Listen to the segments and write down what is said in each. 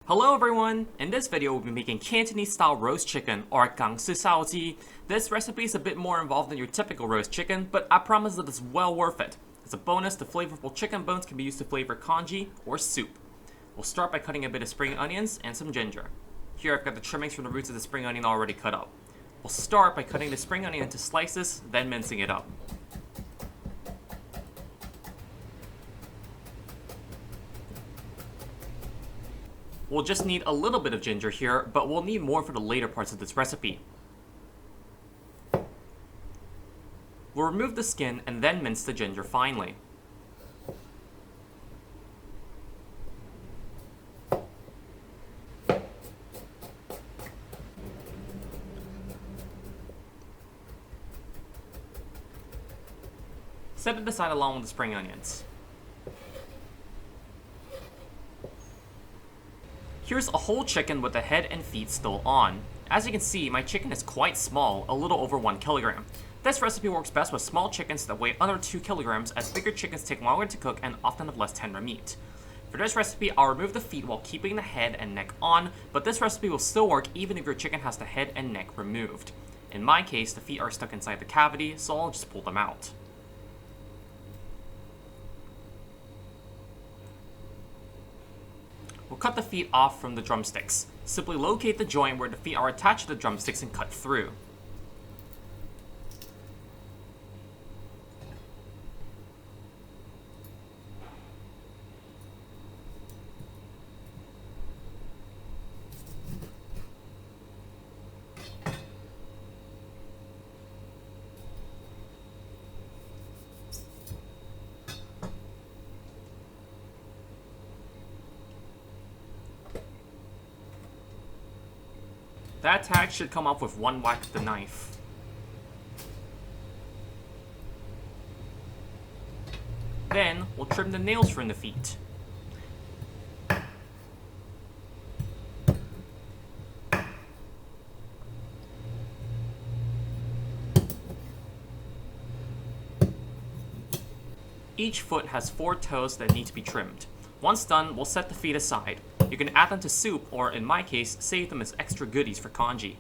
Hello everyone! In this video we'll be making Cantonese style roast chicken or 港式烧鸡. This recipe is a bit more involved than your typical roast chicken, but I promise that it's well worth it. As a bonus, the flavorful chicken bones can be used to flavor congee or soup. We'll start by cutting a bit of spring onions and some ginger. Here I've got the trimmings from the roots of the spring onion already cut up. We'll start by cutting the spring onion into slices, then mincing it up. We'll just need a little bit of ginger here, but we'll need more for the later parts of this recipe. We'll remove the skin and then mince the ginger finely. Set it aside along with the spring onions. Here's a whole chicken with the head and feet still on. As you can see, my chicken is quite small, a little over 1 kilogram. This recipe works best with small chickens that weigh under 2 kilograms, as bigger chickens take longer to cook and often have less tender meat. For this recipe, I'll remove the feet while keeping the head and neck on, but this recipe will still work even if your chicken has the head and neck removed. In my case, the feet are stuck inside the cavity, so I'll just pull them out. We'll cut the feet off from the drumsticks. Simply locate the joint where the feet are attached to the drumsticks and cut through. That tag should come off with one whack of the knife. Then, we'll trim the nails from the feet. Each foot has 4 toes that need to be trimmed. Once done, we'll set the feet aside. You can add them to soup, or in my case, save them as extra goodies for congee.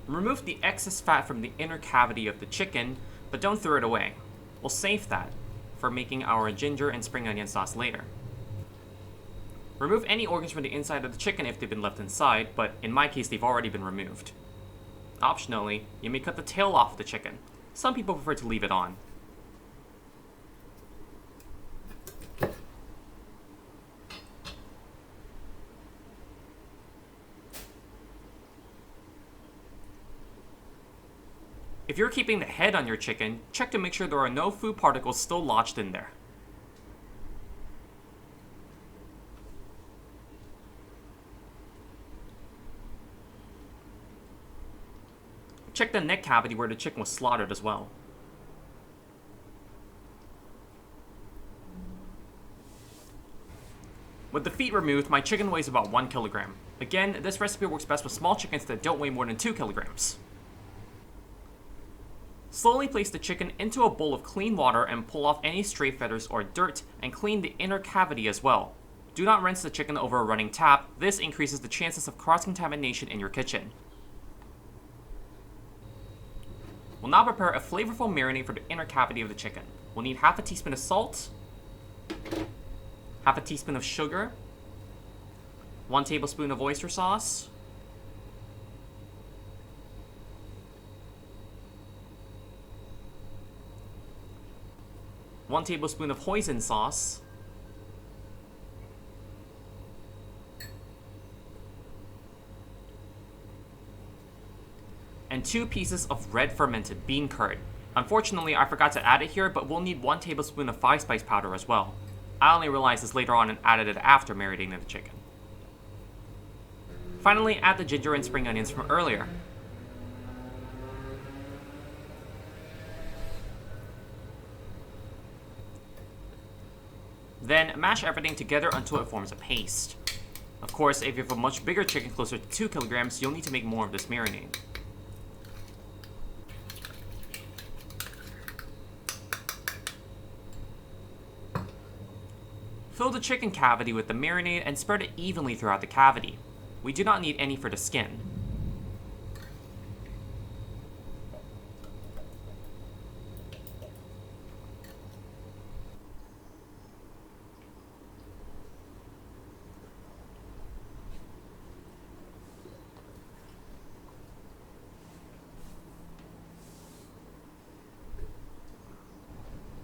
Remove the excess fat from the inner cavity of the chicken, but don't throw it away. We'll save that for making our ginger and spring onion sauce later. Remove any organs from the inside of the chicken if they've been left inside, but in my case they've already been removed. Optionally, you may cut the tail off the chicken. Some people prefer to leave it on. If you're keeping the head on your chicken, check to make sure there are no food particles still lodged in there. Check the neck cavity where the chicken was slaughtered as well. With the feet removed, my chicken weighs about 1 kilogram. Again, this recipe works best with small chickens that don't weigh more than 2 kilograms. Slowly place the chicken into a bowl of clean water and pull off any stray feathers or dirt, and clean the inner cavity as well. Do not rinse the chicken over a running tap. This increases the chances of cross-contamination in your kitchen. We'll now prepare a flavorful marinade for the inner cavity of the chicken. We'll need half a teaspoon of salt, half a teaspoon of sugar, 1 tablespoon of oyster sauce, 1 tablespoon of hoisin sauce, and 2 pieces of red fermented bean curd. Unfortunately, I forgot to add it here, but we'll need 1 tablespoon of 5-spice powder as well. I only realized this later on and added it after marinating the chicken. Finally, add the ginger and spring onions from earlier. Then mash everything together until it forms a paste. Of course, if you have a much bigger chicken closer to 2 kilograms, you'll need to make more of this marinade. Fill the chicken cavity with the marinade and spread it evenly throughout the cavity. We do not need any for the skin.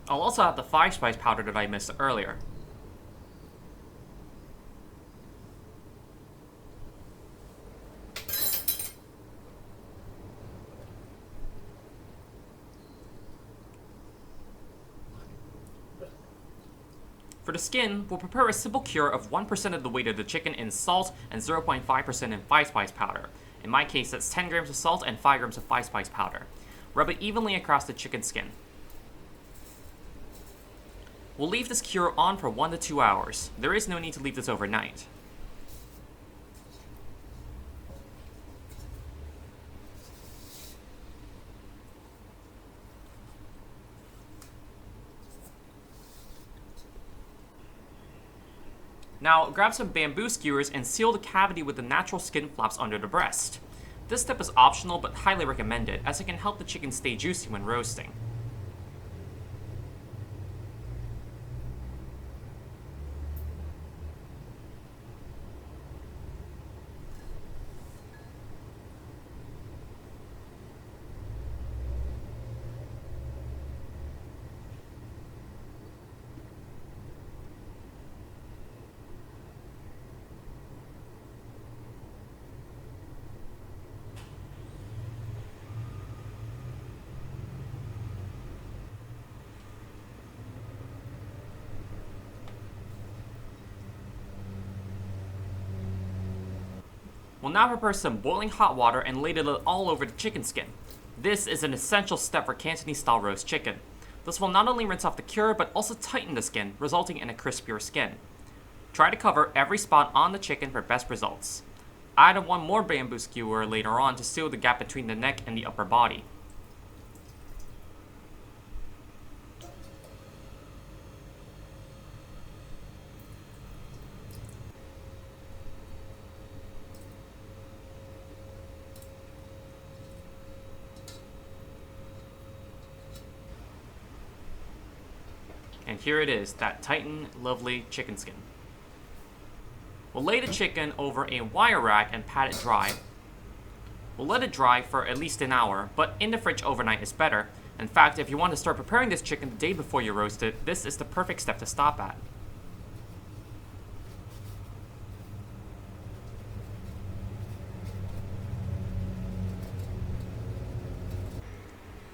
I'll also have the 5-spice powder that I missed earlier. For the skin, we'll prepare a simple cure of 1% of the weight of the chicken in salt and 0.5% in 5-spice powder. In my case, that's 10 grams of salt and 5 grams of 5-spice powder. Rub it evenly across the chicken skin. We'll leave this cure on for 1 to 2 hours. There is no need to leave this overnight. Now, grab some bamboo skewers and seal the cavity with the natural skin flaps under the breast. This step is optional but highly recommended, as it can help the chicken stay juicy when roasting. We'll now prepare some boiling hot water and ladle it all over the chicken skin. This is an essential step for Cantonese style roast chicken. This will not only rinse off the cure, but also tighten the skin, resulting in a crispier skin. Try to cover every spot on the chicken for best results. I added one more bamboo skewer later on to seal the gap between the neck and the upper body. And here it is, that tighten, lovely chicken skin. We'll lay the chicken over a wire rack and pat it dry. We'll let it dry for at least an hour, but in the fridge overnight is better. In fact, if you want to start preparing this chicken the day before you roast it, this is the perfect step to stop at.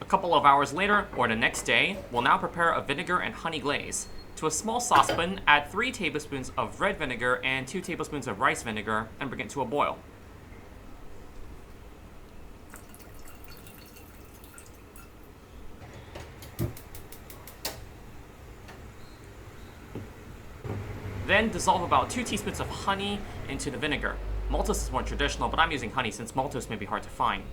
A couple of hours later, or the next day, we'll now prepare a vinegar and honey glaze. To a small saucepan, add 3 tablespoons of red vinegar and 2 tablespoons of rice vinegar and bring it to a boil. Then dissolve about 2 teaspoons of honey into the vinegar. Maltose is more traditional, but I'm using honey since maltose may be hard to find.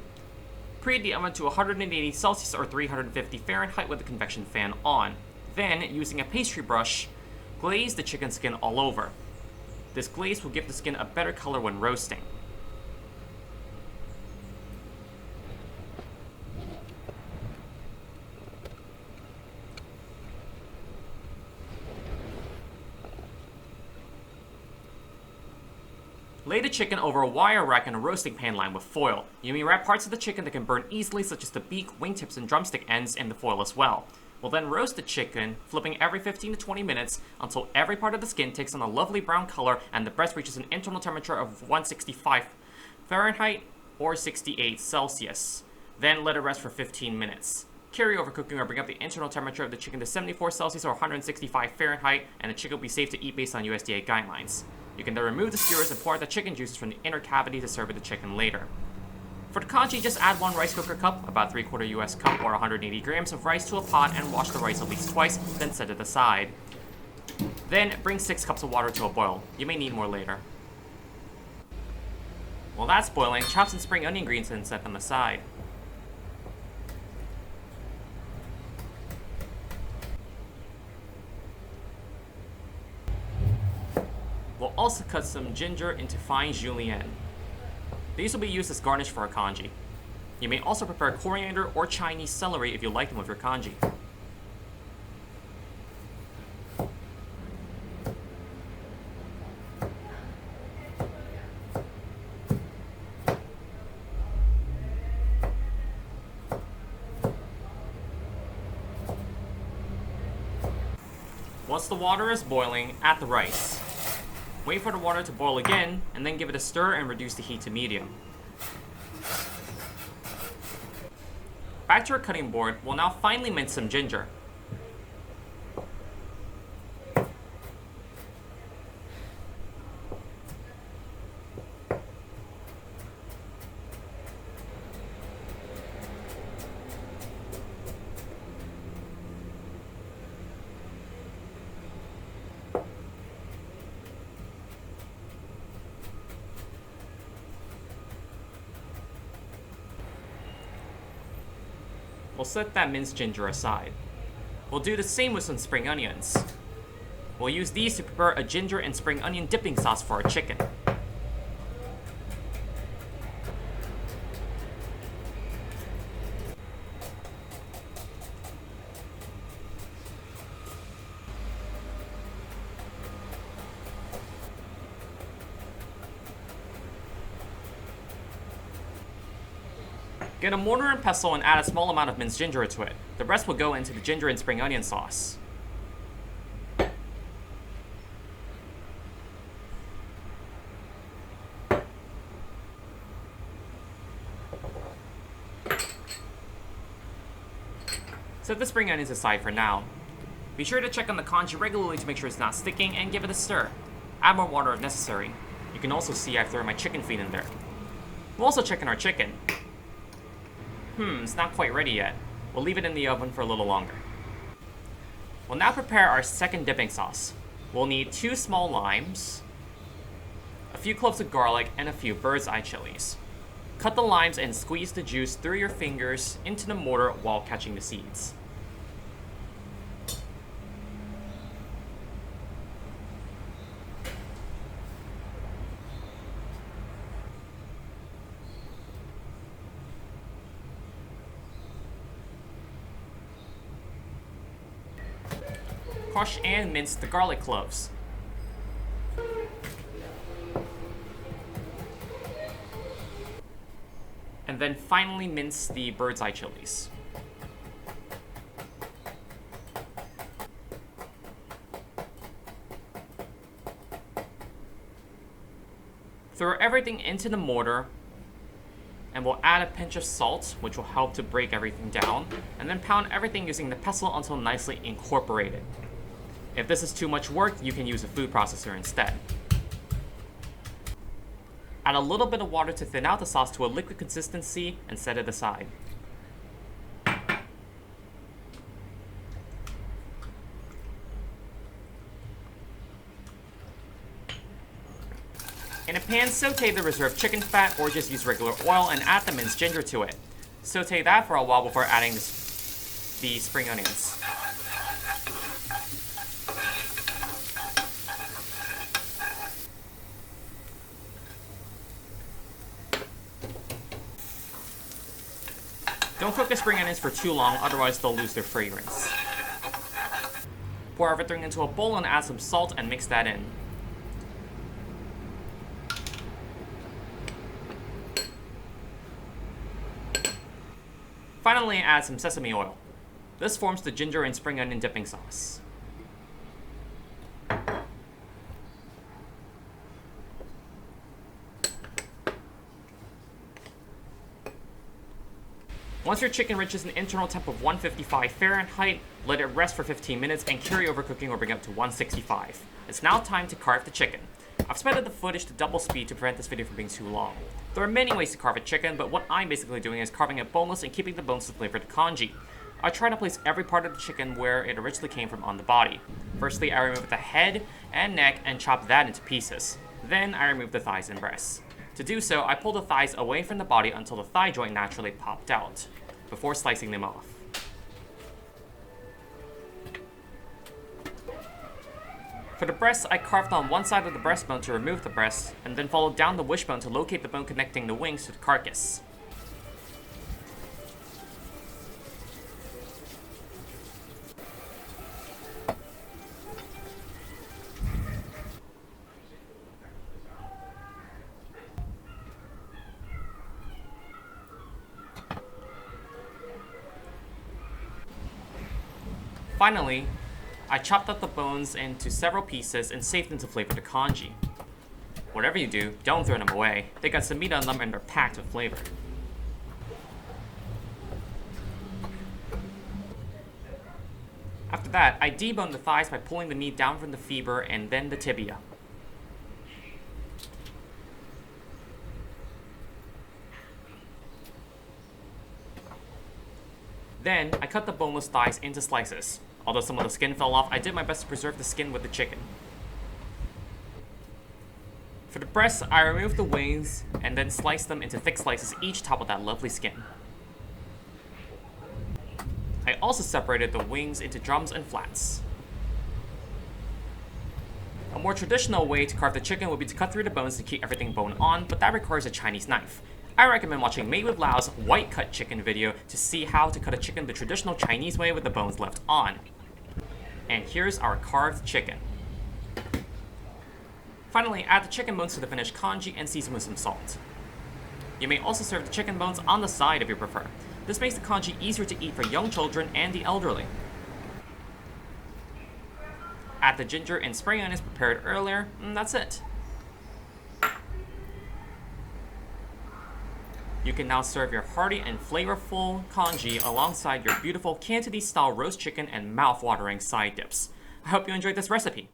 Preheat the oven to 180 Celsius or 350 Fahrenheit with the convection fan on. Then, using a pastry brush, glaze the chicken skin all over. This glaze will give the skin a better color when roasting. Lay the chicken over a wire rack and a roasting pan lined with foil. You may wrap parts of the chicken that can burn easily, such as the beak, wingtips, and drumstick ends in the foil as well. We'll then roast the chicken, flipping every 15 to 20 minutes until every part of the skin takes on a lovely brown color and the breast reaches an internal temperature of 165 Fahrenheit or 68 Celsius. Then let it rest for 15 minutes. Carry over cooking or bring up the internal temperature of the chicken to 74 Celsius or 165 Fahrenheit, and the chicken will be safe to eat based on USDA guidelines. You can then remove the skewers and pour out the chicken juices from the inner cavity to serve with the chicken later. For the congee, just add 1 rice cooker cup, about 3/4 US cup or 180 grams of rice to a pot and wash the rice at least twice, then set it aside. Then bring 6 cups of water to a boil. You may need more later. While that's boiling, chop some spring onion greens and set them aside. We'll also cut some ginger into fine julienne. These will be used as garnish for our congee. You may also prepare coriander or Chinese celery if you like them with your congee. Once the water is boiling, add the rice. Wait for the water to boil again, and then give it a stir and reduce the heat to medium. Back to our cutting board, we'll now finely mince some ginger. We'll set that minced ginger aside. We'll do the same with some spring onions. We'll use these to prepare a ginger and spring onion dipping sauce for our chicken. Get a mortar and pestle and add a small amount of minced ginger to it. The rest will go into the ginger and spring onion sauce. Set the spring onions aside for now. Be sure to check on the congee regularly to make sure it's not sticking and give it a stir. Add more water if necessary. You can also see I've thrown my chicken feet in there. We'll also check on our chicken. It's not quite ready yet. We'll leave it in the oven for a little longer. We'll now prepare our second dipping sauce. We'll need 2 small limes, a few cloves of garlic, and a few bird's eye chilies. Cut the limes and squeeze the juice through your fingers into the mortar while catching the seeds. Crush and mince the garlic cloves. And then finally mince the bird's eye chilies. Throw everything into the mortar, and we'll add a pinch of salt, which will help to break everything down, and then pound everything using the pestle until nicely incorporated. If this is too much work, you can use a food processor instead. Add a little bit of water to thin out the sauce to a liquid consistency and set it aside. In a pan, saute the reserved chicken fat or just use regular oil and add the minced ginger to it. Saute that for a while before adding the spring onions. Don't cook the spring onions for too long, otherwise they'll lose their fragrance. Pour everything into a bowl and add some salt and mix that in. Finally, add some sesame oil. This forms the ginger and spring onion dipping sauce. Once your chicken reaches an internal temp of 155 Fahrenheit, let it rest for 15 minutes and carry over cooking or bring up to 165. It's now time to carve the chicken. I've sped up the footage to double speed to prevent this video from being too long. There are many ways to carve a chicken, but what I'm basically doing is carving it boneless and keeping the bones to flavor the congee. I try to place every part of the chicken where it originally came from on the body. Firstly, I remove the head and neck and chop that into pieces. Then I remove the thighs and breasts. To do so, I pull the thighs away from the body until the thigh joint naturally popped out, before slicing them off. For the breast, I carved on one side of the breastbone to remove the breast, and then followed down the wishbone to locate the bone connecting the wings to the carcass. Finally, I chopped up the bones into several pieces and saved them to flavor the congee. Whatever you do, don't throw them away. They got some meat on them and they're packed with flavor. After that, I deboned the thighs by pulling the meat down from the femur and then the tibia. Then, I cut the boneless thighs into slices. Although some of the skin fell off, I did my best to preserve the skin with the chicken. For the breasts, I removed the wings and then sliced them into thick slices, each top of that lovely skin. I also separated the wings into drums and flats. A more traditional way to carve the chicken would be to cut through the bones to keep everything bone on, but that requires a Chinese knife. I recommend watching Made with Lao's white cut chicken video to see how to cut a chicken the traditional Chinese way with the bones left on. And here's our carved chicken. Finally, add the chicken bones to the finished congee and season with some salt. You may also serve the chicken bones on the side if you prefer. This makes the congee easier to eat for young children and the elderly. Add the ginger and spring onions prepared earlier, and that's it. You can now serve your hearty and flavorful congee alongside your beautiful Cantonese style roast chicken and mouth-watering side dips. I hope you enjoyed this recipe.